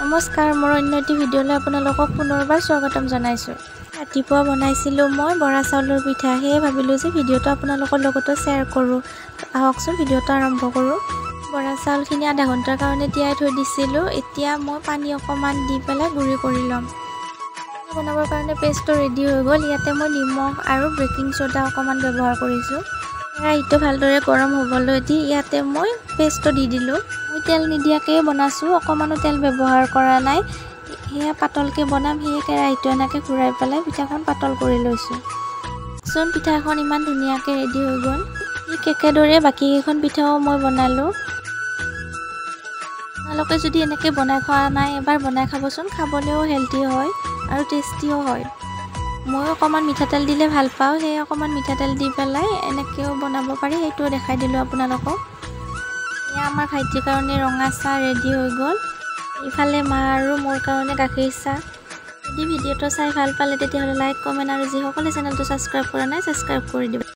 নমস্কাৰ, মোৰ অন্য এটি ভিডিঅ'লৈ আপোনালোকক পুনৰবাৰ স্বাগতম জনাইছোঁ। ৰাতিপুৱা বনাইছিলোঁ মই বৰা চাউলৰ পিঠা, সেয়ে ভাবিলোঁ যে ভিডিঅ'টো আপোনালোকৰ লগতো শ্বেয়াৰ কৰোঁ। আহকচোন ভিডিঅ'টো আৰম্ভ কৰোঁ। বৰা চাউলখিনি আধা ঘণ্টাৰ কাৰণে তিয়াই থৈ দিছিলোঁ। এতিয়া মই পানী অকণমান দি পেলাই গুড়ি কৰি ল'ম। বনাবৰ কাৰণে পেষ্টটো ৰেডি হৈ গ'ল। ইয়াতে মই নিমখ আৰু বেকিং ছ'ডা অকণমান ব্যৱহাৰ কৰিছোঁ। কেৰাহীটো ভালদৰে গৰম হ'বলৈ দি ইয়াতে মই পেষ্টটো দি দিলোঁ। মই তেল নিদিয়াকৈ বনাইছোঁ, অকণমানো তেল ব্যৱহাৰ কৰা নাই। সেয়া পাতলকৈ বনাম, সেয়ে কেৰাহীটো এনেকৈ ঘূৰাই পেলাই পিঠাখন পাতল কৰি লৈছোঁ। চোন পিঠাখন ইমান ধুনীয়াকৈ ৰেডি হৈ গ'ল। ঠিক একেদৰে বাকীকেইখন পিঠাও মই বনালোঁ। আপোনালোকে যদি এনেকৈ বনাই খোৱা নাই, এবাৰ বনাই খাবচোন। খাবলৈও হেল্ডি হয় আৰু টেষ্টিও হয়। মই অকণমান মিঠাতেল দিলে ভাল পাওঁ, সেয়ে অকণমান মিঠাতেল দি পেলাই এনেকৈও বনাব পাৰি, সেইটোও দেখাই দিলোঁ আপোনালোকক। এয়া আমাৰ ভাইটিৰ কাৰণে ৰঙা চাহ ৰেডি হৈ গ'ল। ইফালে মা আৰু মোৰ কাৰণে গাখীৰ চাহ। যদি ভিডিঅ'টো চাই ভাল পালে তেতিয়াহ'লে লাইক, কমেণ্ট আৰু যিসকলে চেনেলটো ছাবস্ক্ৰাইব কৰা নাই ছাবস্ক্ৰাইব কৰি দিব।